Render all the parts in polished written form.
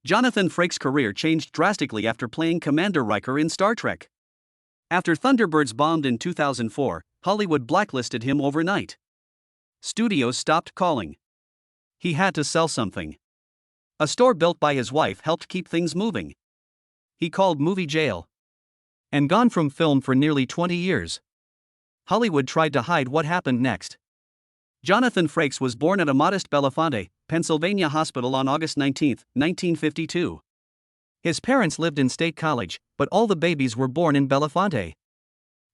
Jonathan Frakes' career changed drastically after playing Commander Riker in Star Trek. After Thunderbirds bombed in 2004, Hollywood blacklisted him overnight. Studios stopped calling. He had to sell something. A store built by his wife helped keep things moving. He called movie jail. And gone from film for nearly 20 years. Hollywood tried to hide what happened next. Jonathan Frakes was born at a modest Bellefonte, Pennsylvania hospital on August 19, 1952. His parents lived in State College, but all the babies were born in Bellefonte.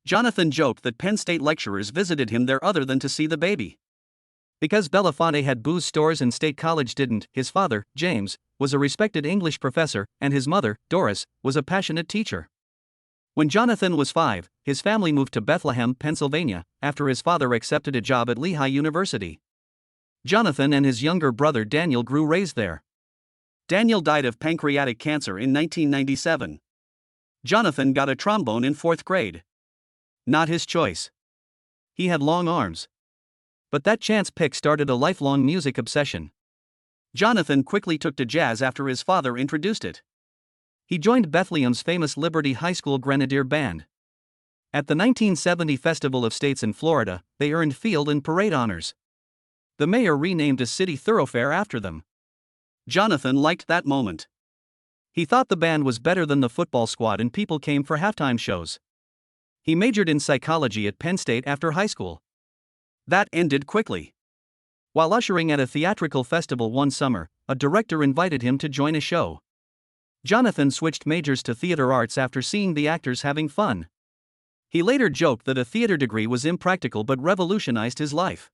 Jonathan joked that Penn State lecturers visited him there other than to see the baby. Because Bellefonte had booze stores and State College didn't, his father, James, was a respected English professor, and his mother, Doris, was a passionate teacher. When Jonathan was 5, his family moved to Bethlehem, Pennsylvania, after his father accepted a job at Lehigh University. Jonathan and his younger brother Daniel grew raised there. Daniel died of pancreatic cancer in 1997. Jonathan got a trombone in 4th grade. Not his choice. He had long arms. But that chance pick started a lifelong music obsession. Jonathan quickly took to jazz after his father introduced it. He joined Bethlehem's famous Liberty High School Grenadier Band. At the 1970 Festival of States in Florida, they earned field and parade honors. The mayor renamed a city thoroughfare after them. Jonathan liked that moment. He thought the band was better than the football squad and people came for halftime shows. He majored in psychology at Penn State after high school. That ended quickly. While ushering at a theatrical festival one summer, a director invited him to join a show. Jonathan switched majors to theater arts after seeing the actors having fun. He later joked that a theater degree was impractical but revolutionized his life.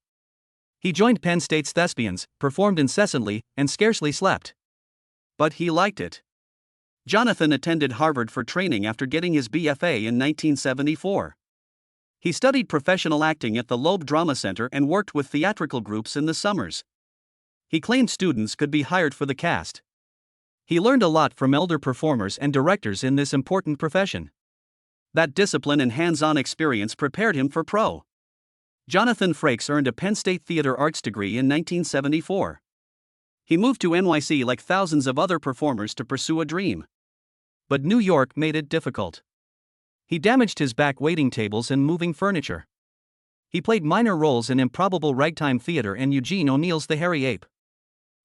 He joined Penn State's Thespians, performed incessantly, and scarcely slept. But he liked it. Jonathan attended Harvard for training after getting his BFA in 1974. He studied professional acting at the Loeb Drama Center and worked with theatrical groups in the summers. He claimed students could be hired for the cast. He learned a lot from elder performers and directors in this important profession. That discipline and hands-on experience prepared him for pro. Jonathan Frakes earned a Penn State Theater Arts degree in 1974. He moved to NYC like thousands of other performers to pursue a dream. But New York made it difficult. He damaged his back waiting tables and moving furniture. He played minor roles in improbable ragtime theater and Eugene O'Neill's The Hairy Ape.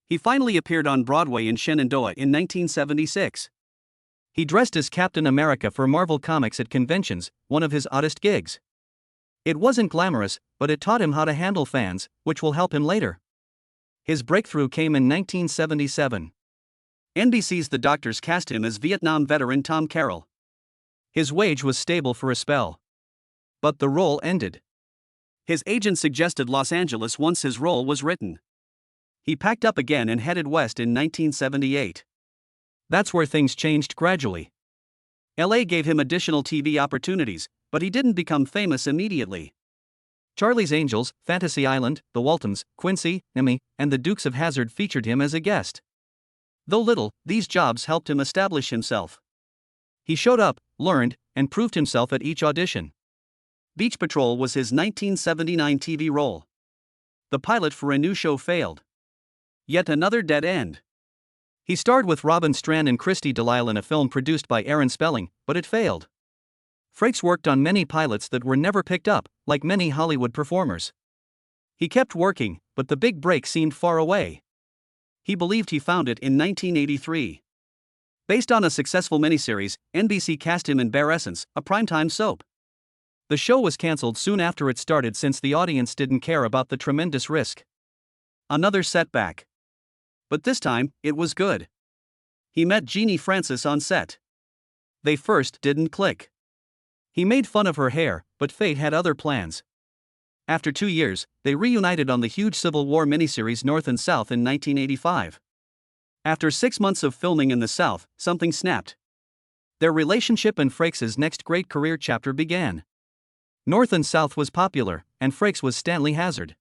He finally appeared on Broadway in Shenandoah in 1976. He dressed as Captain America for Marvel Comics at conventions, one of his oddest gigs. It wasn't glamorous, but it taught him how to handle fans, which will help him later. His breakthrough came in 1977. NBC's The Doctors cast him as Vietnam veteran Tom Carroll. His wage was stable for a spell. But the role ended. His agent suggested Los Angeles once his role was written. He packed up again and headed west in 1978. That's where things changed gradually. LA gave him additional TV opportunities, but he didn't become famous immediately. Charlie's Angels, Fantasy Island, The Waltons, Quincy, Emmy, and the Dukes of Hazzard featured him as a guest. Though little, these jobs helped him establish himself. He showed up, learned, and proved himself at each audition. Beach Patrol was his 1979 TV role. The pilot for a new show failed. Yet another dead end. He starred with Robin Strand and Christy Delisle in a film produced by Aaron Spelling, but it failed. Frakes worked on many pilots that were never picked up, like many Hollywood performers. He kept working, but the big break seemed far away. He believed he found it in 1983. Based on a successful miniseries, NBC cast him in Bare Essence, a primetime soap. The show was cancelled soon after it started since the audience didn't care about the tremendous risk. Another setback. But this time, it was good. He met Jeannie Francis on set. They first didn't click. He made fun of her hair, but fate had other plans. After 2 years, they reunited on the huge Civil War miniseries North and South in 1985. After 6 months of filming in the South, something snapped. Their relationship and Frakes' next great career chapter began. North and South was popular, and Frakes was Stanley Hazard.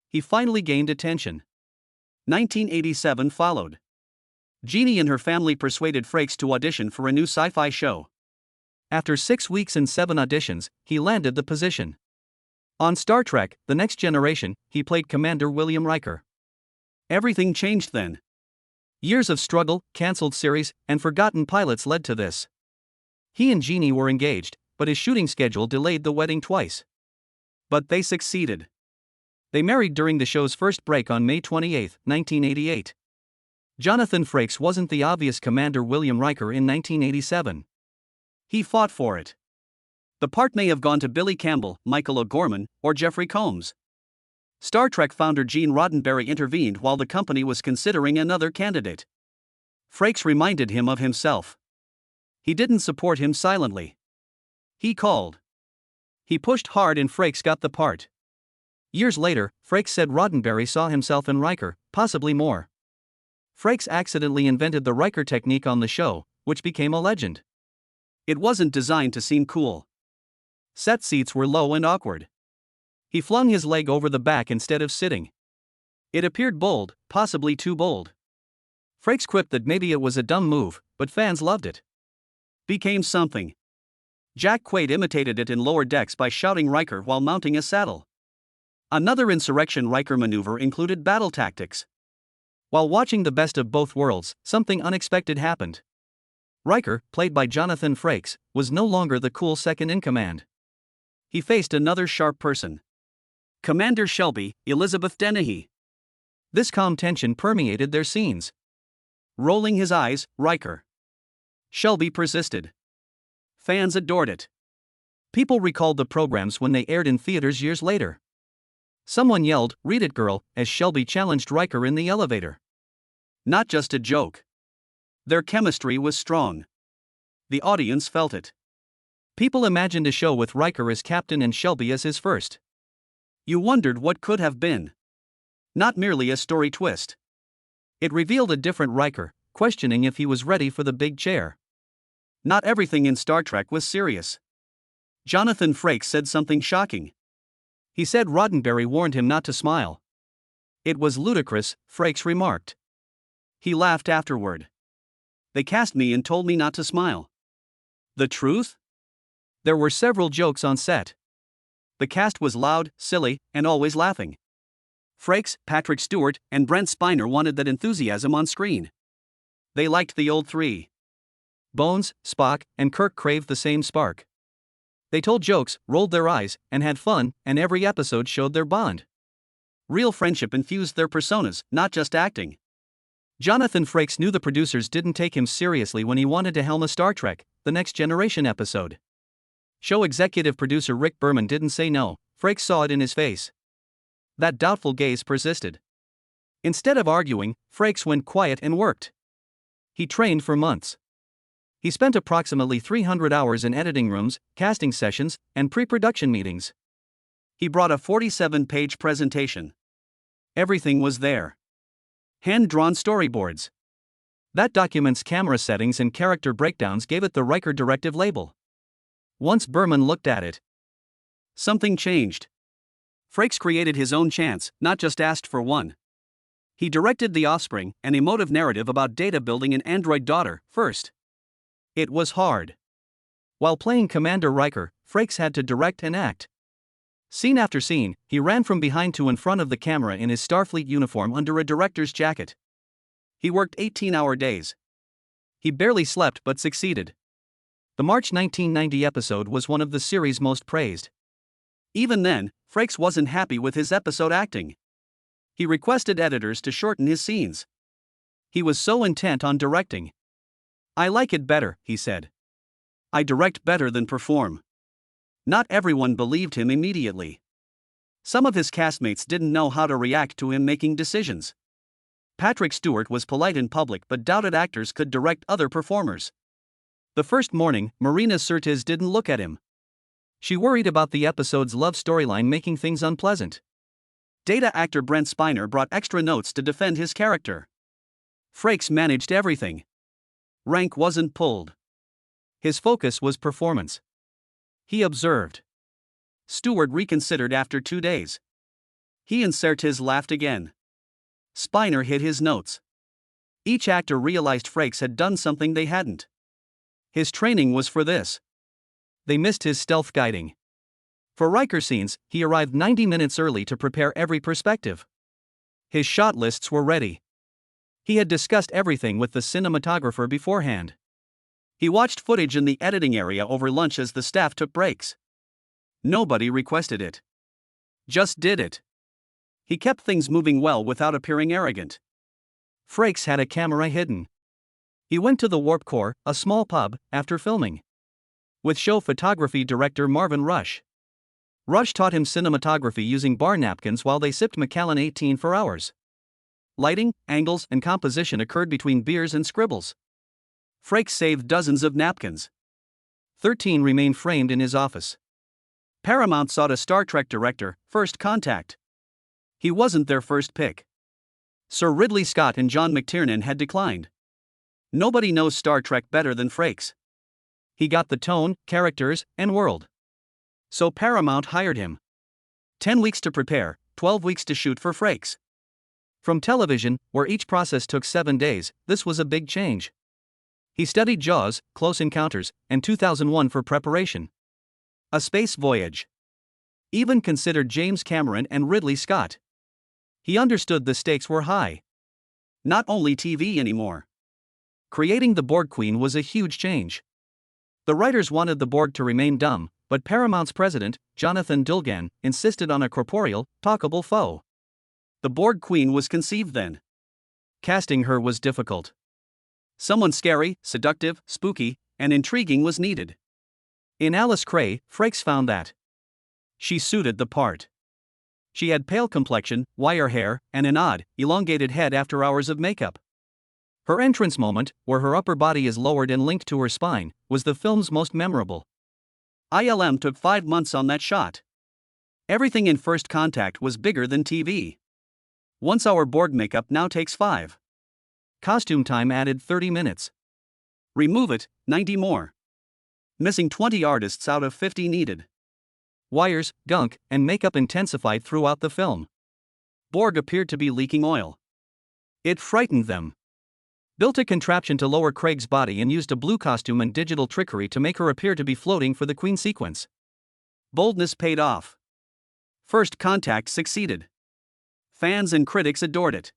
He finally gained attention. 1987 followed. Jeannie and her family persuaded Frakes to audition for a new sci-fi show. After 6 weeks and 7 auditions, he landed the position. On Star Trek: The Next Generation, he played Commander William Riker. Everything changed then. Years of struggle, cancelled series, and forgotten pilots led to this. He and Jeannie were engaged, but his shooting schedule delayed the wedding twice. But they succeeded. They married during the show's first break on May 28, 1988. Jonathan Frakes wasn't the obvious Commander William Riker in 1987. He fought for it. The part may have gone to Billy Campbell, Michael O'Gorman, or Jeffrey Combs. Star Trek founder Gene Roddenberry intervened while the company was considering another candidate. Frakes reminded him of himself. He didn't support him silently. He called. He pushed hard and Frakes got the part. Years later, Frakes said Roddenberry saw himself in Riker, possibly more. Frakes accidentally invented the Riker technique on the show, which became a legend. It wasn't designed to seem cool. Set seats were low and awkward. He flung his leg over the back instead of sitting. It appeared bold, possibly too bold. Frakes quipped that maybe it was a dumb move, but fans loved it. Became something. Jack Quaid imitated it in Lower Decks by shouting Riker while mounting a saddle. Another Insurrection Riker maneuver included battle tactics. While watching the Best of Both Worlds, something unexpected happened. Riker, played by Jonathan Frakes, was no longer the cool second-in-command. He faced another sharp person. Commander Shelby, Elizabeth Dennehy. This calm tension permeated their scenes. Rolling his eyes, Riker. Shelby persisted. Fans adored it. People recalled the programs when they aired in theaters years later. Someone yelled, "Read it, girl," as Shelby challenged Riker in the elevator. Not just a joke. Their chemistry was strong. The audience felt it. People imagined a show with Riker as captain and Shelby as his first. You wondered what could have been. Not merely a story twist. It revealed a different Riker, questioning if he was ready for the big chair. Not everything in Star Trek was serious. Jonathan Frakes said something shocking. He said Roddenberry warned him not to smile. It was ludicrous, Frakes remarked. He laughed afterward. They cast me and told me not to smile. The truth? There were several jokes on set. The cast was loud, silly, and always laughing. Frakes, Patrick Stewart, and Brent Spiner wanted that enthusiasm on screen. They liked the old three. Bones, Spock, and Kirk craved the same spark. They told jokes, rolled their eyes, and had fun, and every episode showed their bond. Real friendship infused their personas, not just acting. Jonathan Frakes knew the producers didn't take him seriously when he wanted to helm a Star Trek, The Next Generation episode. Show executive producer Rick Berman didn't say no, Frakes saw it in his face. That doubtful gaze persisted. Instead of arguing, Frakes went quiet and worked. He trained for months. He spent approximately 300 hours in editing rooms, casting sessions, and pre-production meetings. He brought a 47-page presentation. Everything was there. Hand-drawn storyboards. That documents camera settings and character breakdowns gave it the Riker Directive label. Once Berman looked at it, something changed. Frakes created his own chance, not just asked for one. He directed The Offspring, an emotive narrative about Data building an android daughter, first. It was hard. While playing Commander Riker, Frakes had to direct and act. Scene after scene, he ran from behind to in front of the camera in his Starfleet uniform under a director's jacket. He worked 18-hour days. He barely slept but succeeded. The March 1990 episode was one of the series' most praised. Even then, Frakes wasn't happy with his episode acting. He requested editors to shorten his scenes. He was so intent on directing. I like it better, he said. I direct better than perform. Not everyone believed him immediately. Some of his castmates didn't know how to react to him making decisions. Patrick Stewart was polite in public but doubted actors could direct other performers. The first morning, Marina Sirtis didn't look at him. She worried about the episode's love storyline making things unpleasant. Data actor Brent Spiner brought extra notes to defend his character. Frakes managed everything. Rank wasn't pulled. His focus was performance. He observed. Stewart reconsidered after 2 days. He and Sirtis laughed again. Spiner hid his notes. Each actor realized Frakes had done something they hadn't. His training was for this. They missed his stealth guiding. For Riker scenes, he arrived 90 minutes early to prepare every perspective. His shot lists were ready. He had discussed everything with the cinematographer beforehand. He watched footage in the editing area over lunch as the staff took breaks. Nobody requested it. Just did it. He kept things moving well without appearing arrogant. Frakes had a camera hidden. He went to the Warp Core, a small pub, after filming. With show photography director Marvin Rush. Rush taught him cinematography using bar napkins while they sipped Macallan 18 for hours. Lighting, angles, and composition occurred between beers and scribbles. Frakes saved dozens of napkins. 13 remained framed in his office. Paramount sought a Star Trek director, First Contact. He wasn't their first pick. Sir Ridley Scott and John McTiernan had declined. Nobody knows Star Trek better than Frakes. He got the tone, characters, and world. So Paramount hired him. 10 weeks to prepare, 12 weeks to shoot for Frakes. From television, where each process took 7 days, this was a big change. He studied Jaws, Close Encounters, and 2001 for preparation. A space voyage. Even considered James Cameron and Ridley Scott. He understood the stakes were high. Not only TV anymore. Creating the Borg Queen was a huge change. The writers wanted the Borg to remain dumb, but Paramount's president, Jonathan Dulgan, insisted on a corporeal, talkable foe. The Borg Queen was conceived then. Casting her was difficult. Someone scary, seductive, spooky, and intriguing was needed. In Alice Cray, Frakes found that. She suited the part. She had pale complexion, wire hair, and an odd, elongated head after hours of makeup. Her entrance moment, where her upper body is lowered and linked to her spine, was the film's most memorable. ILM took 5 months on that shot. Everything in First Contact was bigger than TV. 1 hour Borg makeup now takes 5. Costume time added 30 minutes. Remove it, 90 more. Missing 20 artists out of 50 needed. Wires, gunk, and makeup intensified throughout the film. Borg appeared to be leaking oil. It frightened them. Built a contraption to lower Craig's body and used a blue costume and digital trickery to make her appear to be floating for the Queen sequence. Boldness paid off. First Contact succeeded. Fans and critics adored it.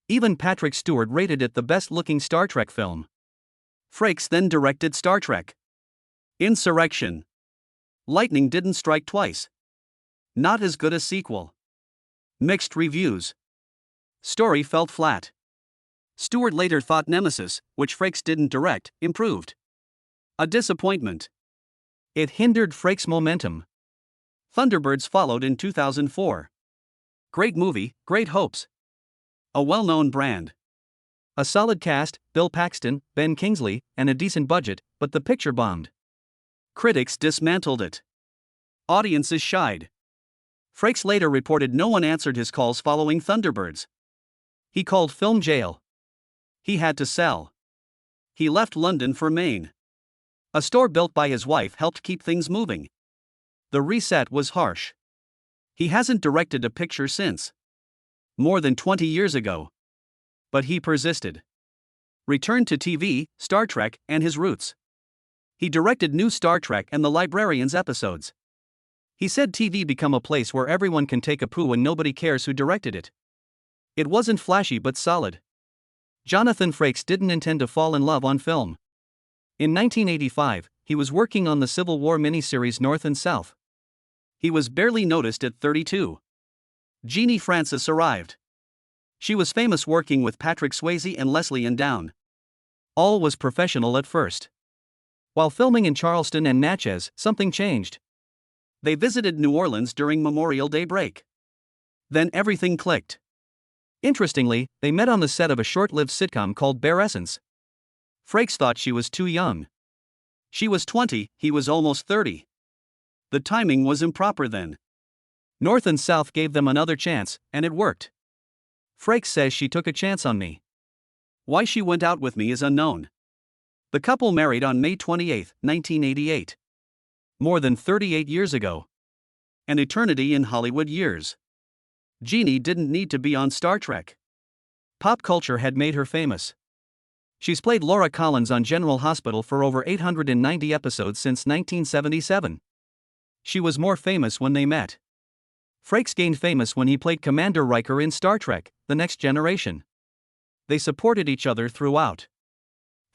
Even Patrick Stewart rated it the best-looking Star Trek film. Frakes then directed Star Trek Insurrection. Lightning didn't strike twice. Not as good a sequel. Mixed reviews. Story felt flat. Stewart later thought Nemesis, which Frakes didn't direct, improved. A disappointment. It hindered Frakes' momentum. Thunderbirds followed in 2004. Great movie, great hopes. A well-known brand. A solid cast, Bill Paxton, Ben Kingsley, and a decent budget, but the picture bombed. Critics dismantled it. Audiences shied. Frakes later reported no one answered his calls following Thunderbirds. He called film jail. He had to sell. He left London for Maine. A store built by his wife helped keep things moving. The reset was harsh. He hasn't directed a picture since. More than 20 years ago. But he persisted. Returned to TV, Star Trek, and his roots. He directed new Star Trek and The Librarians episodes. He said TV become a place where everyone can take a poo and nobody cares who directed it. It wasn't flashy but solid. Jonathan Frakes didn't intend to fall in love on film. In 1985, he was working on the Civil War miniseries North and South. He was barely noticed at 32. Jeannie Francis arrived. She was famous working with Patrick Swayze and Leslie Ann Down. All was professional at first. While filming in Charleston and Natchez, something changed. They visited New Orleans during Memorial Day break. Then everything clicked. Interestingly, they met on the set of a short-lived sitcom called Bare Essence. Frakes thought she was too young. She was 20, he was almost 30. The timing was improper then. North and South gave them another chance, and it worked. Frakes says she took a chance on me. Why she went out with me is unknown. The couple married on May 28, 1988. More than 38 years ago. An eternity in Hollywood years. Jeannie didn't need to be on Star Trek. Pop culture had made her famous. She's played Laura Collins on General Hospital for over 890 episodes since 1977. She was more famous when they met. Frakes gained famous when he played Commander Riker in Star Trek: The Next Generation. They supported each other throughout.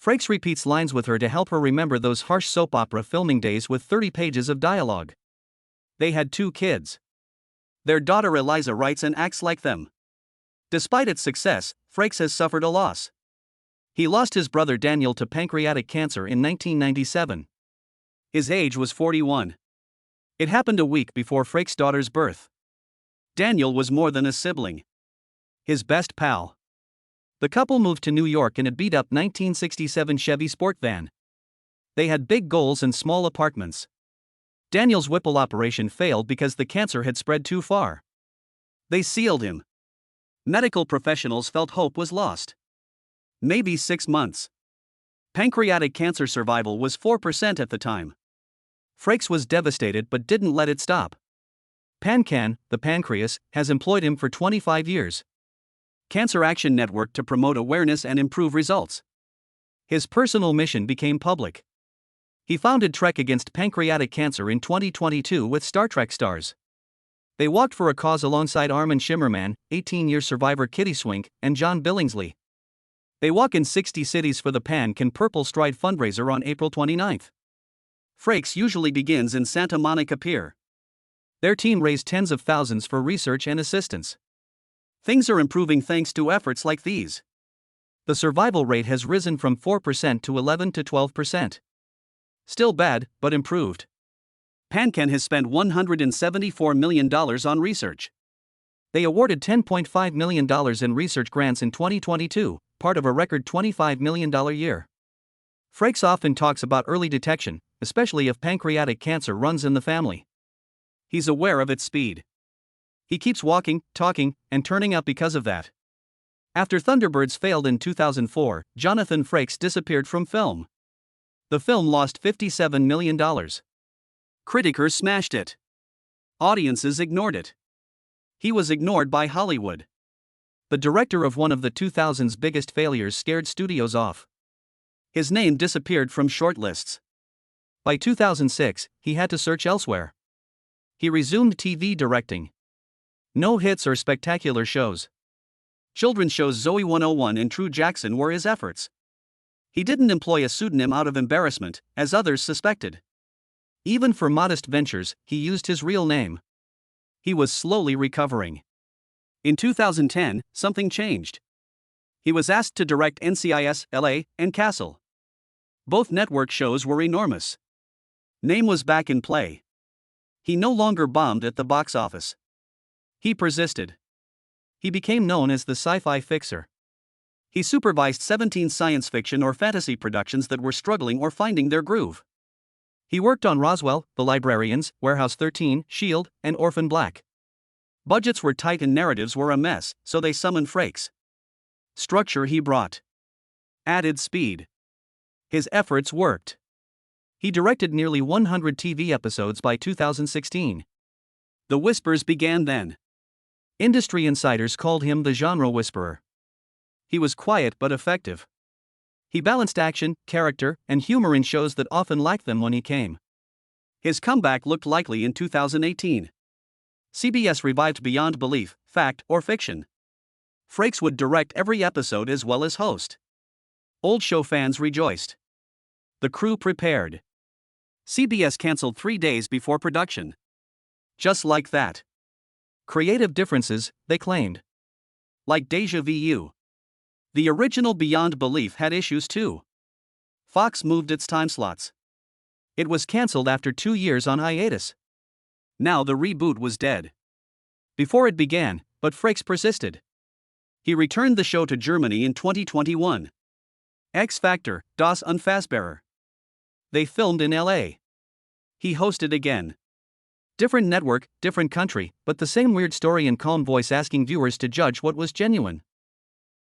Frakes repeats lines with her to help her remember those harsh soap opera filming days with 30 pages of dialogue. They had 2 kids. Their daughter Eliza writes and acts like them. Despite its success, Frakes has suffered a loss. He lost his brother Daniel to pancreatic cancer in 1997. His age was 41. It happened a week before Frakes' daughter's birth. Daniel was more than a sibling. His best pal. The couple moved to New York in a beat-up 1967 Chevy Sport van. They had big goals and small apartments. Daniel's Whipple operation failed because the cancer had spread too far. They sealed him. Medical professionals felt hope was lost. Maybe 6 months. Pancreatic cancer survival was 4% at the time. Frakes was devastated but didn't let it stop. PanCan, the pancreas, has employed him for 25 years. Cancer Action Network to promote awareness and improve results. His personal mission became public. He founded Trek Against Pancreatic Cancer in 2022 with Star Trek stars. They walked for a cause alongside Armin Shimmerman, 18-year survivor Kitty Swink, and John Billingsley. They walk in 60 cities for the PanCan Purple Stride fundraiser on April 29. Frakes usually begins in Santa Monica Pier. Their team raised tens of thousands for research and assistance. Things are improving thanks to efforts like these. The survival rate has risen from 4% to 11 to 12%. Still bad, but improved. PanCan has spent $174 million on research. They awarded $10.5 million in research grants in 2022, part of a record $25 million year. Frakes often talks about early detection, especially if pancreatic cancer runs in the family. He's aware of its speed. He keeps walking, talking, and turning up because of that. After Thunderbirds failed in 2004, Jonathan Frakes disappeared from film. The film lost $57 million. Criticers smashed it. Audiences ignored it. He was ignored by Hollywood. The director of one of the 2000's biggest failures scared studios off. His name disappeared from shortlists. By 2006, he had to search elsewhere. He resumed TV directing. No hits or spectacular shows. Children's shows Zoe 101 and True Jackson were his efforts. He didn't employ a pseudonym out of embarrassment, as others suspected. Even for modest ventures, he used his real name. He was slowly recovering. In 2010, something changed. He was asked to direct NCIS, LA, and Castle. Both network shows were enormous. Name was back in play. He no longer bombed at the box office. He persisted. He became known as the sci-fi fixer. He supervised 17 science fiction or fantasy productions that were struggling or finding their groove. He worked on Roswell, The Librarians, Warehouse 13, S.H.I.E.L.D., and Orphan Black. Budgets were tight and narratives were a mess, so they summoned Frakes. Structure he brought. Added speed. His efforts worked. He directed nearly 100 TV episodes by 2016. The whispers began then. Industry insiders called him the genre whisperer. He was quiet but effective. He balanced action, character, and humor in shows that often lacked them when he came. His comeback looked likely in 2018. CBS revived Beyond Belief, Fact or Fiction. Frakes would direct every episode as well as host. Old show fans rejoiced. The crew prepared. CBS canceled 3 days before production. Just like that. Creative differences, they claimed. Like Deja Vu. The original Beyond Belief had issues too. Fox moved its time slots. It was cancelled after 2 years on hiatus. Now the reboot was dead. Before it began, but Frakes persisted. He returned the show to Germany in 2021. X Factor, Das Unfassbare. They filmed in LA. He hosted again. Different network, different country, but the same weird story and calm voice asking viewers to judge what was genuine.